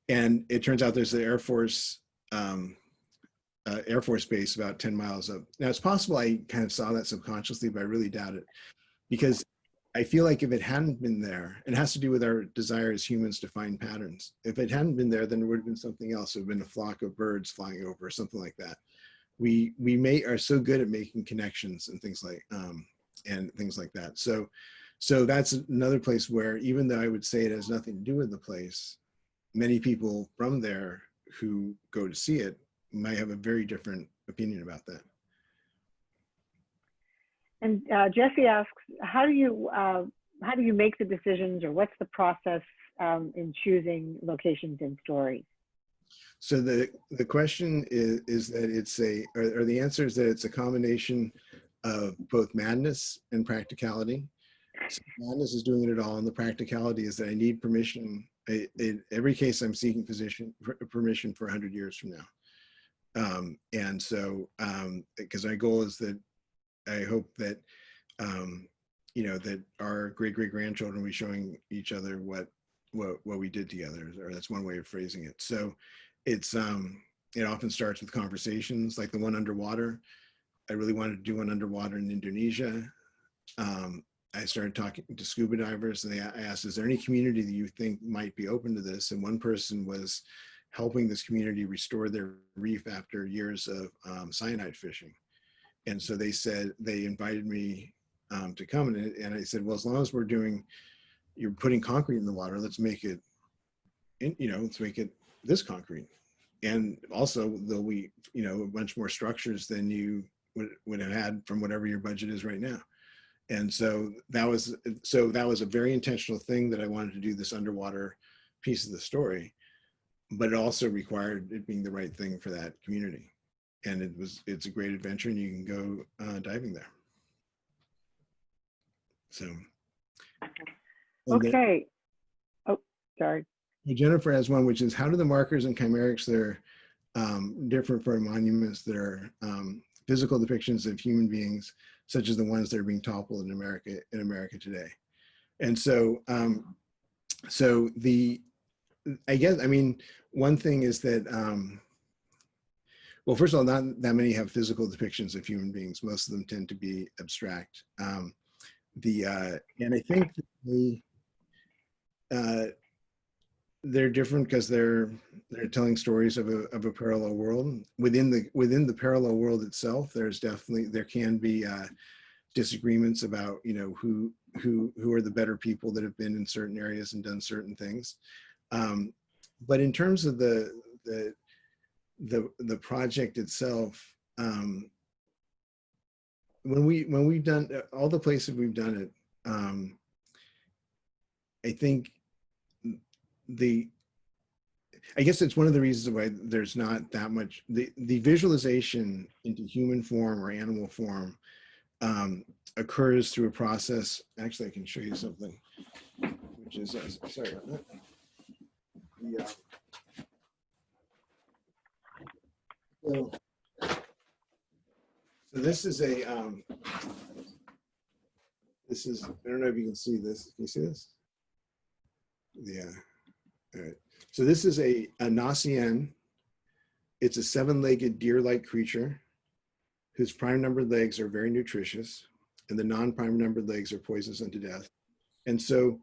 And it turns out there's the Air Force base about 10 miles up. Now it's possible I kind of saw that subconsciously, but I really doubt it, because I feel like if it hadn't been there, it has to do with our desire as humans to find patterns. If it hadn't been there, then it would have been something else. It would have been a flock of birds flying over or something like that. We are so good at making connections and things like that. So that's another place where, even though I would say it has nothing to do with the place, many people from there who go to see it might have a very different opinion about that. And Jesse asks, how do you make the decisions, or what's the process in choosing locations and stories? So the question is that it's or the answer is that it's a combination of both madness and practicality. So madness is doing it all, and the practicality is that I need permission. In every case, I'm seeking permission for 100 years from now. And so, because my goal is that I hope that, that our great-great-grandchildren will be showing each other what we did together, or that's one way of phrasing it. So it's, it often starts with conversations, like the one underwater. I really wanted to do one underwater in Indonesia. I started talking to scuba divers, and I asked, is there any community that you think might be open to this? And one person was helping this community restore their reef after years of cyanide fishing. And so they said, they invited me to come, and I said, well, as long as you're putting concrete in the water, let's make it, let's make it this concrete. And also there'll be, a bunch more structures than you would have had from whatever your budget is right now. And so that was a very intentional thing, that I wanted to do this underwater piece of the story, but it also required it being the right thing for that community. And it's a great adventure, and you can go diving there. So. Okay. Oh, sorry. Jennifer has one, which is, how do the markers in Kcymaerxthaere differ from monuments that are physical depictions of human beings, such as the ones that are being toppled in America today? And so, one thing is that, well, first of all, not that many have physical depictions of human beings. Most of them tend to be abstract. And I think they're different because they're telling stories of a parallel world. Within the parallel world itself, there can be disagreements about who are the better people that have been in certain areas and done certain things. But in terms of the project itself, when we've done all the places we've done it, I think I guess it's one of the reasons why there's not that much, the visualization into human form or animal form occurs through a process. Actually, I can show you something, which is, sorry about that. So this is I don't know if you can see this. Can you see this? Yeah. All right. So this is a Nasian. It's a 7-legged deer-like creature whose prime-numbered legs are very nutritious, and the non-prime-numbered legs are poisonous unto death. And so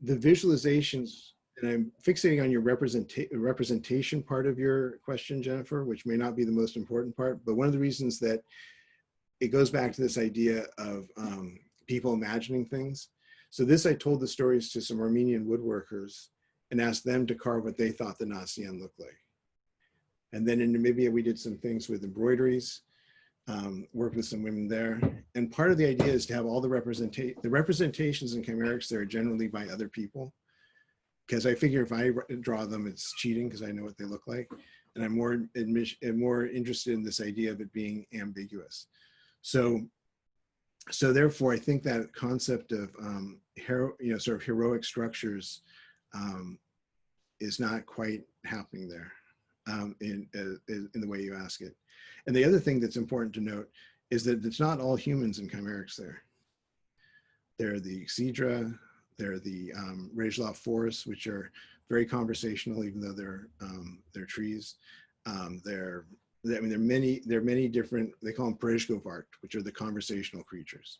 the visualizations, and I'm fixating on your representation part of your question, Jennifer, which may not be the most important part, but one of the reasons that it goes back to this idea of people imagining things. So I told the stories to some Armenian woodworkers and asked them to carve what they thought the Nasian looked like. And then in Namibia, we did some things with embroideries, worked with some women there. And part of the idea is to have all the representations in Kcymaerxthaere are generally by other people, because I figure if I draw them, it's cheating because I know what they look like. And I'm more interested in this idea of it being ambiguous. So therefore, I think that concept of sort of heroic structures is not quite happening there in the way you ask it. And the other thing that's important to note is that it's not all humans in Kcymaerxthaere. There are the Xidra, there are the Rejlov forests, which are very conversational, even though they're trees. There are many different, they call them Prejgovart, which are the conversational creatures.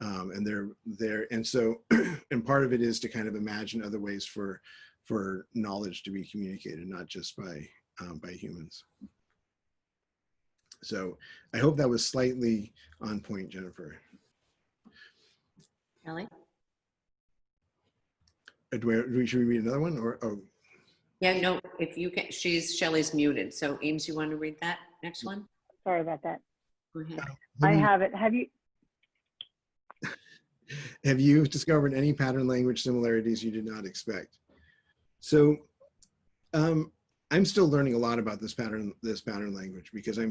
And part of it is to kind of imagine other ways for knowledge to be communicated, not just by humans. So I hope that was slightly on point, Jennifer. Kelly? Should we read another one, or? Oh. Yeah, no, if you can, Shelley's muted. So Eames, you want to read that next one? Sorry about that. Go ahead. I have it. Have you discovered any pattern language similarities you did not expect? So I'm still learning a lot about this pattern language, because I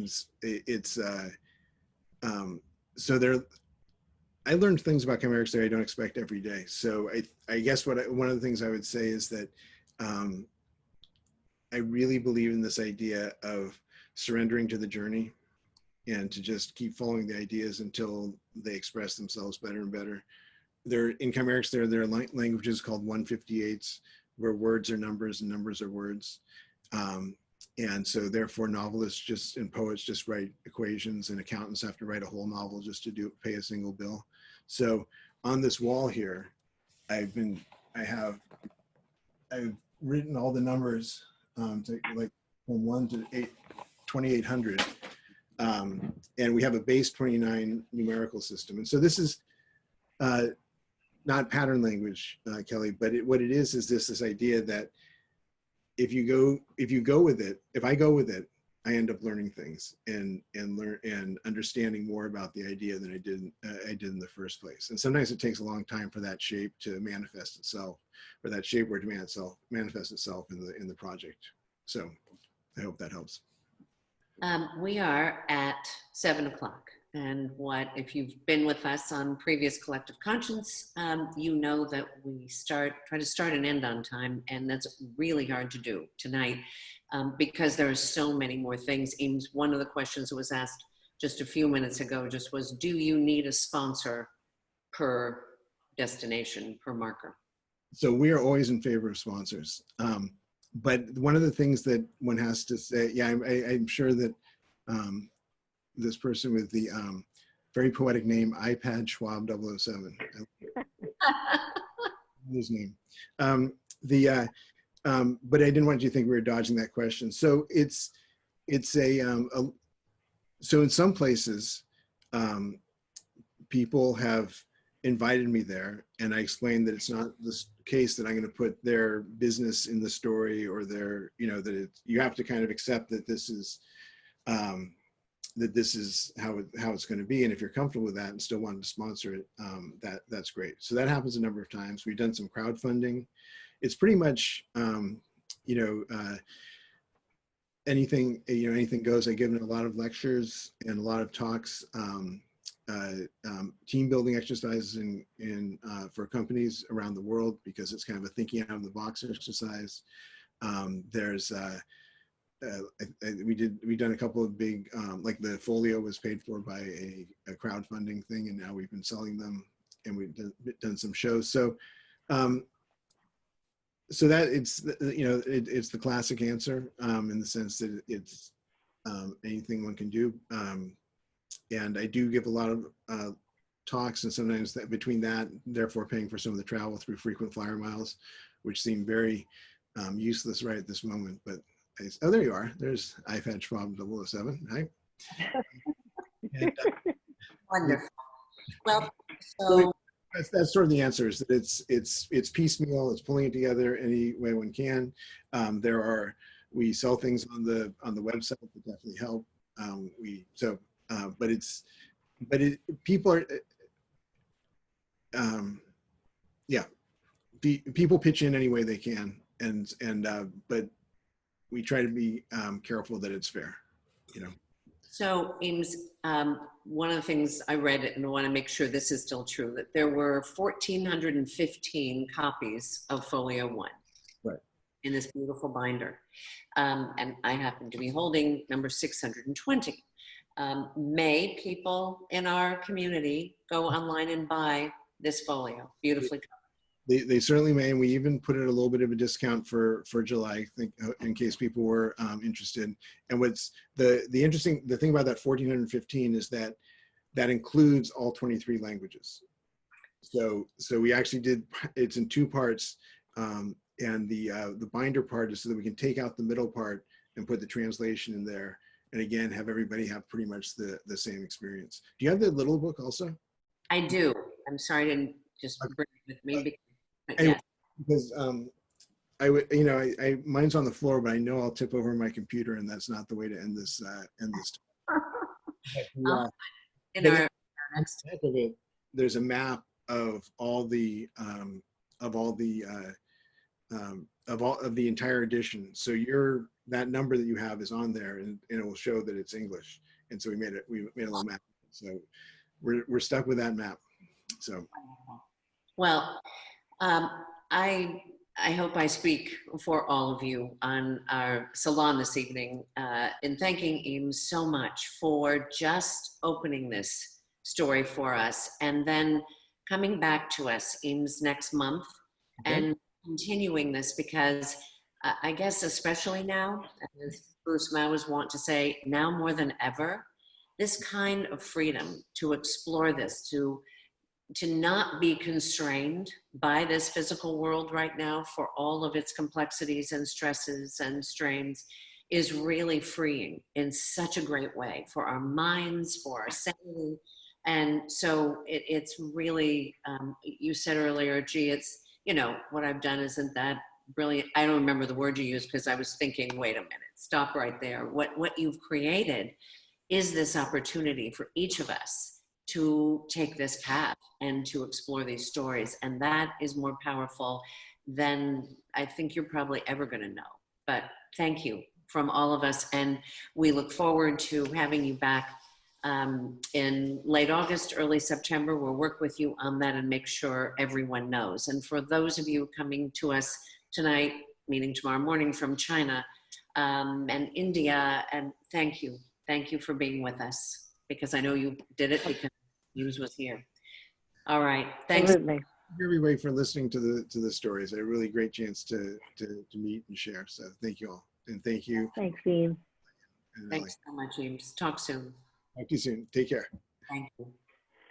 learned things about Kcymaerxthaere I don't expect every day. So I guess one of the things I would say is that I really believe in this idea of surrendering to the journey and to just keep following the ideas until they express themselves better and better. In Kcymaerxthaere, there are languages called 158s, where words are numbers and numbers are words. And so therefore novelists and poets just write equations, and accountants have to write a whole novel just to pay a single bill. So on this wall here, I've written all the numbers to like from 1 to 2800. And we have a base 29 numerical system. And so this is not pattern language, Kelly, but what it is this idea that if I go with it, I end up learning things and understanding more about the idea than I did in the first place. And sometimes it takes a long time for that shape to manifest itself, or that shape word to manifest itself in the project. So I hope that helps. We are at 7 o'clock. And if you've been with us on previous Collective Conscience, you know that we try to start and end on time. And that's really hard to do tonight because there are so many more things. Eames, one of the questions that was asked just a few minutes ago was, do you need a sponsor per destination, per marker? So we are always in favor of sponsors. But one of the things that one has to say, I'm sure that this person with the very poetic name, iPad Schwab 007, his name. But I didn't want you to think we were dodging that question. So so in some places, people have invited me there, and I explained that it's not the case that I'm going to put their business in the story, or you have to kind of accept that this is how it's going to be. And if you're comfortable with that and still want to sponsor it, that's great. So that happens a number of times. We've done some crowdfunding. It's pretty much, anything goes. I've given a lot of lectures and a lot of talks, team building exercises for companies around the world, because it's kind of a thinking out of the box exercise. We've done a couple of big, like the folio was paid for by a crowdfunding thing, and now we've been selling them, and we've done some shows. So that it's the classic answer in the sense that it's anything one can do. And I do give a lot of talks, and sometimes between that, therefore paying for some of the travel through frequent flyer miles, which seem very useless right at this moment. But oh, there you are. There's iPad Schwab 007. Hi. And, Wonderful. Well, so that's sort of the answer, is that it's piecemeal. It's pulling it together any way one can. We sell things on the website that definitely help. People are, people pitch in any way they can, but we try to be careful that it's fair, So, Eames, one of the things I read, and I want to make sure this is still true, that there were 1,415 copies of Folio 1. Right. In this beautiful binder. And I happen to be holding number 620. May people in our community go online and buy this folio? Beautifully covered. They certainly may, and we even put it a little bit of a discount for July, I think, in case people were interested. And what's the thing about that 1,415 is that includes all 23 languages. So we actually it's in 2 parts, and the binder part is so that we can take out the middle part and put the translation in there, and again have everybody have pretty much the same experience. Do you have the little book also? I do. I'm sorry I didn't just bring it with me. Because I would, mine's on the floor, but I know I'll tip over my computer, and that's not the way to end this. In our next, there's a map of all the entire edition. So that number that you have is on there, and it will show that it's English. And so we made a little map. So we're stuck with that map. So. Well, I hope I speak for all of you on our salon this evening in thanking Eames so much for just opening this story for us, and then coming back to us, Eames, next month, and continuing this, because I guess especially now, as Bruce Mowers want to say, now more than ever, this kind of freedom to explore this, to to not be constrained by this physical world right now for all of its complexities and stresses and strains is really freeing in such a great way for our minds, for our sanity. And so it's really, you said earlier, gee, it's, you know, what I've done isn't that brilliant. I don't remember the word you used because I was thinking, wait a minute, stop right there. What you've created is this opportunity for each of us to take this path and to explore these stories. And that is more powerful than I think you're probably ever going to know. But thank you from all of us. And we look forward to having you back in late August, early September. We'll work with you on that and make sure everyone knows. And for those of you coming to us tonight, meaning tomorrow morning from China and India, and thank you. Thank you for being with us, because I know you did it because Eames was here. All right, thanks. Absolutely. Everybody for listening to the stories. A really great chance to meet and share. So thank you all, and thank you. Thanks, Eames. Thanks so much, Eames. Talk soon. Talk to you soon. Take care. Thank you.